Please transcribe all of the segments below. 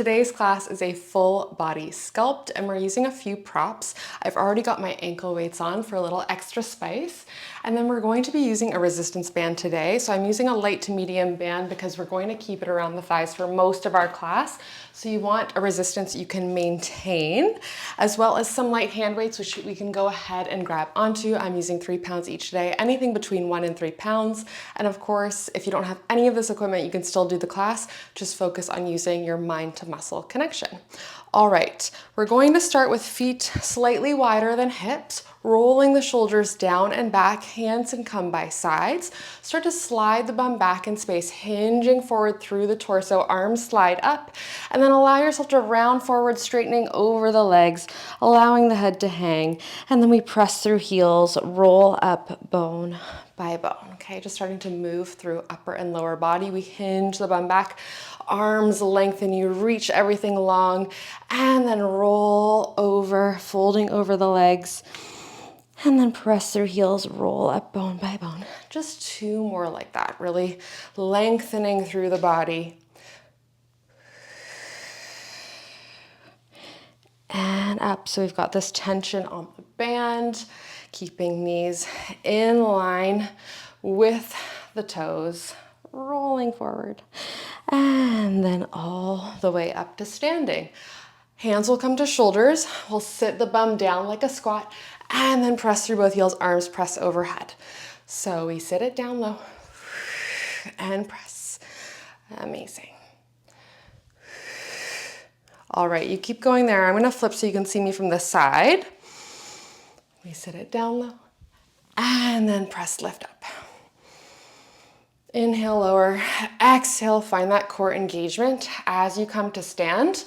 Today's class is a full body sculpt and we're using a few props. I've already got my ankle weights on for a little extra spice. And then we're going to be using a resistance band today. So I'm using a light to medium band because we're going to keep it around the thighs for most of our class. So you want a resistance you can maintain, as well as some light hand weights, which we can go ahead and grab onto. I'm using 3 pounds each day, anything between 1 and 3 pounds. And of course, if you don't have any of this equipment, you can still do the class. Just focus on using your mind to muscle connection. All right, we're going to start with feet slightly wider than hips, rolling the shoulders down and back, hands can come by sides. Start to slide the bum back in space, hinging forward through the torso, arms slide up, and then allow yourself to round forward, straightening over the legs, allowing the head to hang, and then we press through heels, roll up bone by bone. Okay, just starting to move through upper and lower body. We hinge the bum back, arms lengthen, you reach everything long, and then roll over, folding over the legs, and then press through heels, roll up bone by bone. Just 2 more like that, really lengthening through the body. And up, so we've got this tension on the band, keeping knees in line with the toes, rolling forward, and then all the way up to standing. Hands will come to shoulders, we'll sit the bum down like a squat, and then press through both heels, arms press overhead. So we sit it down low, and press. Amazing. All right, you keep going there. I'm gonna flip so you can see me from the side. We sit it down low, and then press, lift up. Inhale, lower, exhale, find that core engagement. As you come to stand,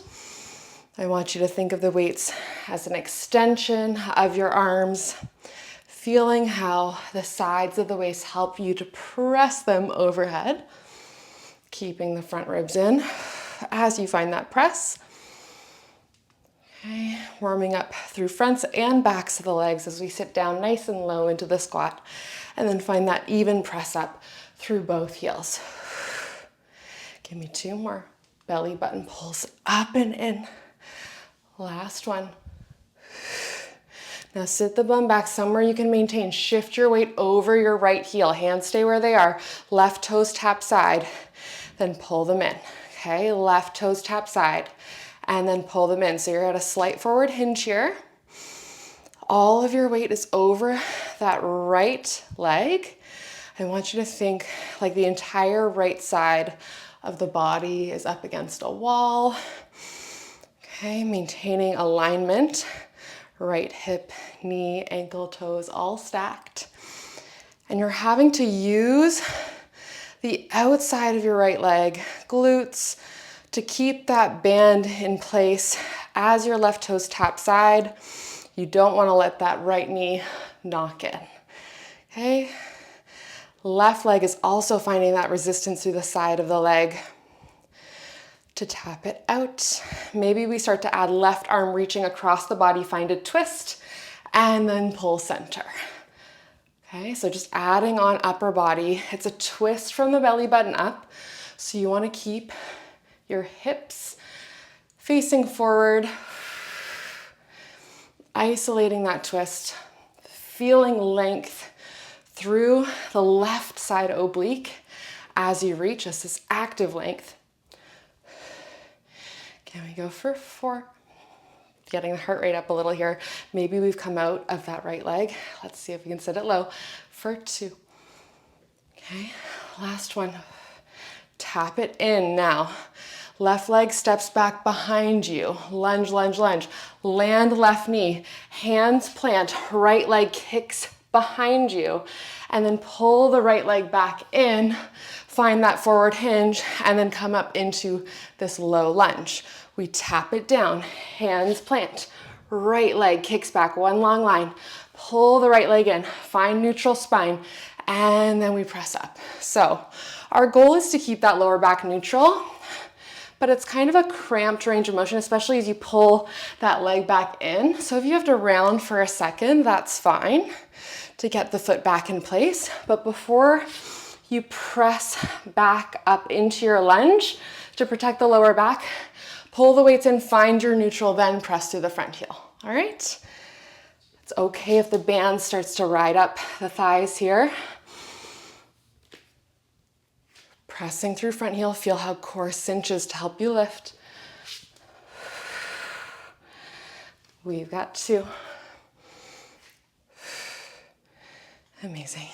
I want you to think of the weights as an extension of your arms, feeling how the sides of the waist help you to press them overhead, keeping the front ribs in as you find that press. Okay, warming up through fronts and backs of the legs as we sit down nice and low into the squat, and then find that even press up through both heels. Give me 2 more. Belly button pulls up and in. Last one. Now sit the bum back somewhere you can maintain. Shift your weight over your right heel. Hands stay where they are. Left toes tap side, then pull them in. Okay, left toes tap side, and then pull them in. So you're at a slight forward hinge here. All of your weight is over that right leg. I want you to think like the entire right side of the body is up against a wall. Okay, maintaining alignment. Right hip, knee, ankle, toes, all stacked. And you're having to use the outside of your right leg, glutes, to keep that band in place as your left toes tap side. You don't want to let that right knee knock in. Okay? Left leg is also finding that resistance through the side of the leg to tap it out. Maybe we start to add left arm reaching across the body, find a twist, and then pull center. Okay, so just adding on upper body. It's a twist from the belly button up. So you want to keep your hips facing forward, isolating that twist, feeling length through the left side oblique as you reach. This active length. Can we go for 4? Getting the heart rate up a little here. Maybe we've come out of that right leg. Let's see if we can sit it low for 2. Okay, last one. Tap it in now. Left leg steps back behind you. Lunge, lunge, lunge. Land left knee. Hands plant. Right leg kicks behind you. And then pull the right leg back in. Find that forward hinge and then come up into this low lunge. We tap it down. Hands plant. Right leg kicks back. One long line. Pull the right leg in. Find neutral spine. And then we press up. So our goal is to keep that lower back neutral, but it's kind of a cramped range of motion, especially as you pull that leg back in. So if you have to round for a second, that's fine to get the foot back in place. But before you press back up into your lunge to protect the lower back, Pull the weights in, find your neutral, then press through the front heel. All right? It's okay if the band starts to ride up the thighs here. Pressing through front heel, feel how core cinches to help you lift. We've got 2. Amazing.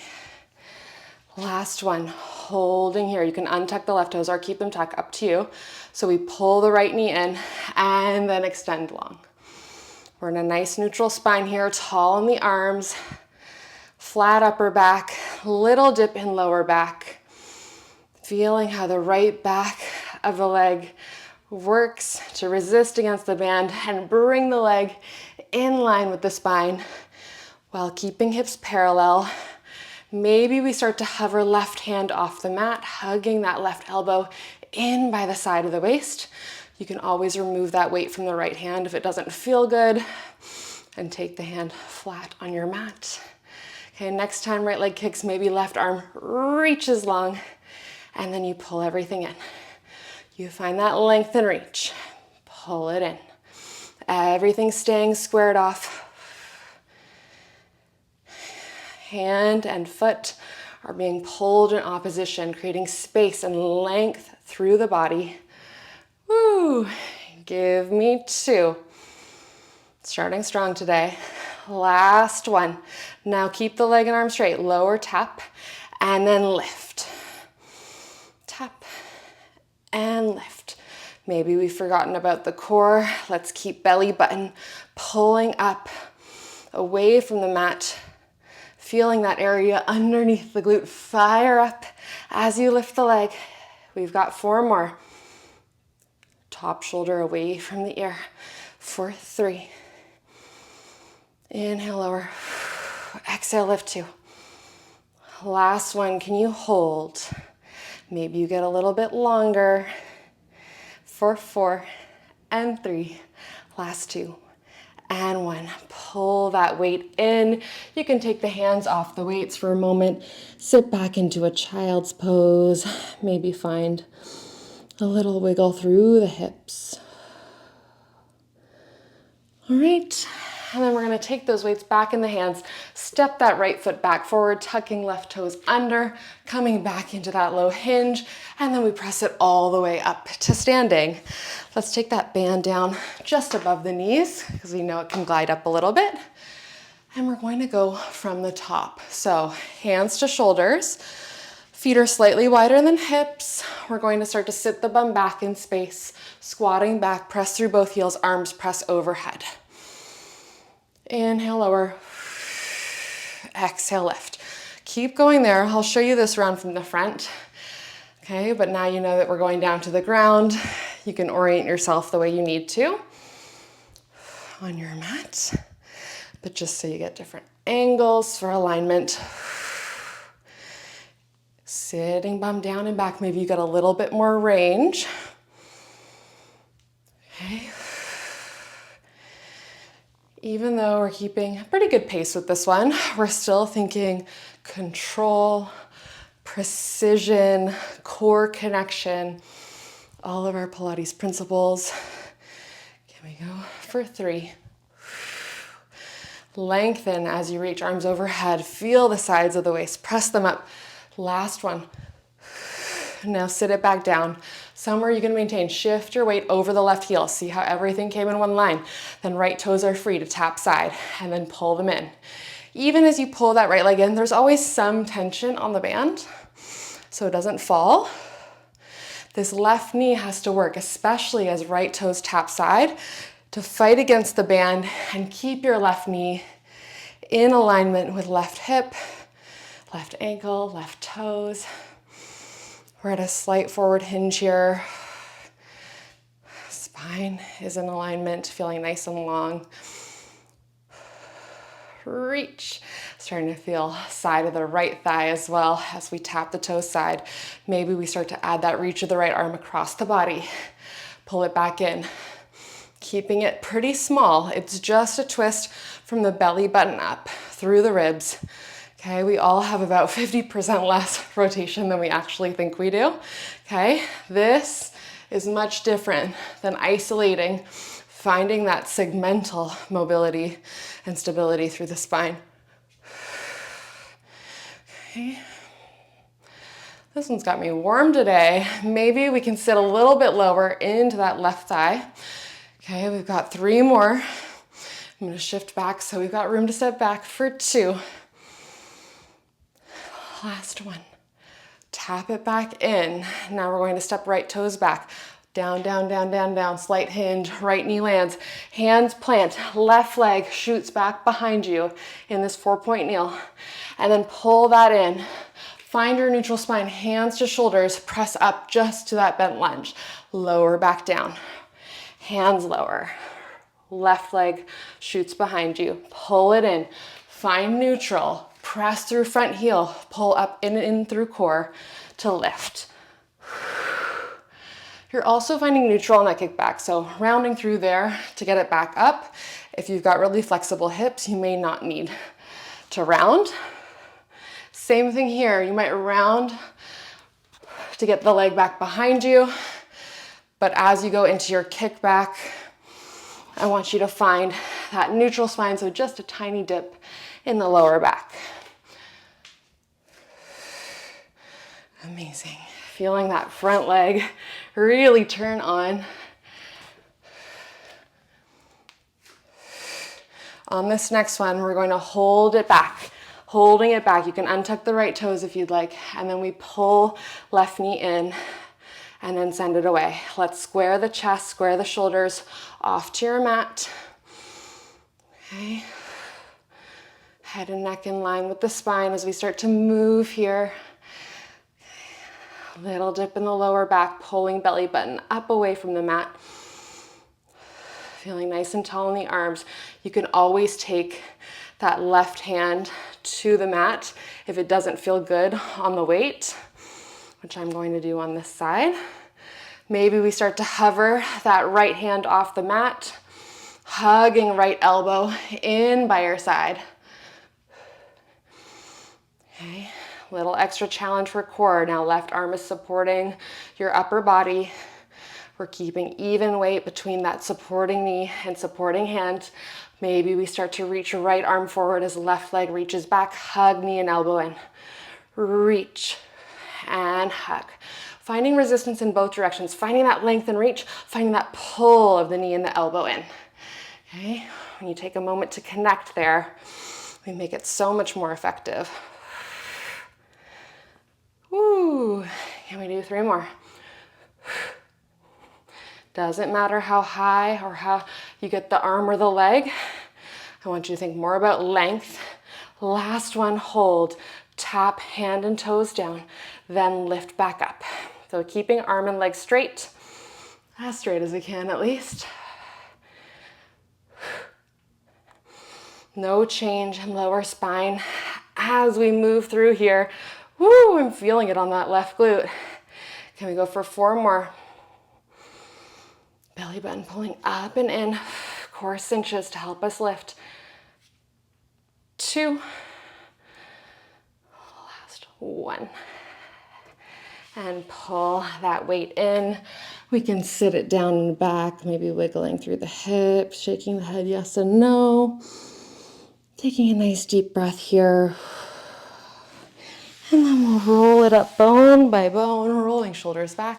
Last one, holding here. You can untuck the left toes or keep them tucked, up to you. So we pull the right knee in and then extend long. We're in a nice neutral spine here, tall in the arms, flat upper back, little dip in lower back. Feeling how the right back of the leg works to resist against the band and bring the leg in line with the spine while keeping hips parallel. Maybe we start to hover left hand off the mat, hugging that left elbow in by the side of the waist. You can always remove that weight from the right hand if it doesn't feel good, and take the hand flat on your mat. Okay, next time right leg kicks, maybe left arm reaches long, and then you pull everything in. You find that length and reach. Pull it in. Everything staying squared off. Hand and foot are being pulled in opposition, creating space and length through the body. Woo! Give me 2. Starting strong today. Last one. Now keep the leg and arm straight. Lower tap and then lift. Tap and lift. Maybe we've forgotten about the core. Let's keep belly button pulling up away from the mat. Feeling that area underneath the glute fire up as you lift the leg. We've got 4 more. Top shoulder away from the ear for 3. Inhale, lower. Exhale, lift 2. Last one, can you hold? Maybe you get a little bit longer for 4 and 3. Last 2 and 1. Pull that weight in. You can take the hands off the weights for a moment. Sit back into a child's pose. Maybe find a little wiggle through the hips. All right. And then we're going to take those weights back in the hands, step that right foot back forward, tucking left toes under, coming back into that low hinge, and then we press it all the way up to standing. Let's take that band down just above the knees, because we know it can glide up a little bit. And we're going to go from the top. So hands to shoulders, feet are slightly wider than hips. We're going to start to sit the bum back in space, squatting back, press through both heels, arms press overhead. Inhale, lower. Exhale, lift. Keep going there. I'll show you this round from the front. Okay, but now you know that we're going down to the ground. You can orient yourself the way you need to on your mat, but just so you get different angles for alignment. Sitting bum down and back. Maybe you got a little bit more range. Okay. Even though we're keeping a pretty good pace with this one, we're still thinking control, precision, core connection, all of our Pilates principles. Can we go for 3? Lengthen as you reach, arms overhead. Feel the sides of the waist, press them up. Last one. Now sit it back down. Somewhere you can maintain. Shift your weight over the left heel. See how everything came in one line. Then right toes are free to tap side and then pull them in. Even as you pull that right leg in, there's always some tension on the band so it doesn't fall. This left knee has to work, especially as right toes tap side, to fight against the band and keep your left knee in alignment with left hip, left ankle, left toes. We're at a slight forward hinge here. Spine is in alignment, feeling nice and long. Reach. Starting to feel side of the right thigh as well as we tap the toe side. Maybe we start to add that reach of the right arm across the body. Pull it back in. Keeping it pretty small. It's just a twist from the belly button up through the ribs. Okay, we all have about 50% less rotation than we actually think we do. Okay, this is much different than isolating, finding that segmental mobility and stability through the spine. Okay. This one's got me warm today. Maybe we can sit a little bit lower into that left thigh. Okay, we've got 3 more. I'm gonna shift back so we've got room to step back for 2. Last one. Tap it back in. Now we're going to step right toes back. Down, down, down, down, down. Slight hinge, right knee lands. Hands plant, left leg shoots back behind you in this 4-point kneel. And then pull that in. Find your neutral spine, hands to shoulders, press up just to that bent lunge. Lower back down, hands lower. Left leg shoots behind you, pull it in. Find neutral, press through front heel, pull up in through core to lift. You're also finding neutral on that kickback, so rounding through there to get it back up. If you've got really flexible hips, you may not need to round. Same thing here, you might round to get the leg back behind you, but as you go into your kickback, I want you to find that neutral spine, so just a tiny dip in the lower back. Amazing. Feeling that front leg really turn on. On this next one, we're going to hold it back. Holding it back. You can untuck the right toes if you'd like, and then we pull left knee in and then send it away. Let's square the chest, square the shoulders off to your mat. Okay. Head and neck in line with the spine as we start to move here. Little dip in the lower back, pulling belly button up away from the mat. Feeling nice and tall in the arms. You can always take that left hand to the mat if it doesn't feel good on the weight, which I'm going to do on this side. Maybe we start to hover that right hand off the mat, hugging right elbow in by your side. Okay, little extra challenge for core. Now left arm is supporting your upper body. We're keeping even weight between that supporting knee and supporting hand. Maybe we start to reach your right arm forward as left leg reaches back, hug knee and elbow in. Reach and hug. Finding resistance in both directions, finding that length and reach, finding that pull of the knee and the elbow in. Okay, when you take a moment to connect there, we make it so much more effective. Woo, can we do 3 more? Doesn't matter how high or how you get the arm or the leg. I want you to think more about length. Last one, hold. Tap hand and toes down, then lift back up. So keeping arm and leg straight, as straight as we can at least. No change in lower spine as we move through here. Woo, I'm feeling it on that left glute. Can we go for 4 more? Belly button pulling up and in, core cinches to help us lift. 2, last 1. And pull that weight in. We can sit it down in the back, maybe wiggling through the hips, shaking the head yes and no. Taking a nice deep breath here. And then we'll roll it up bone by bone, rolling shoulders back.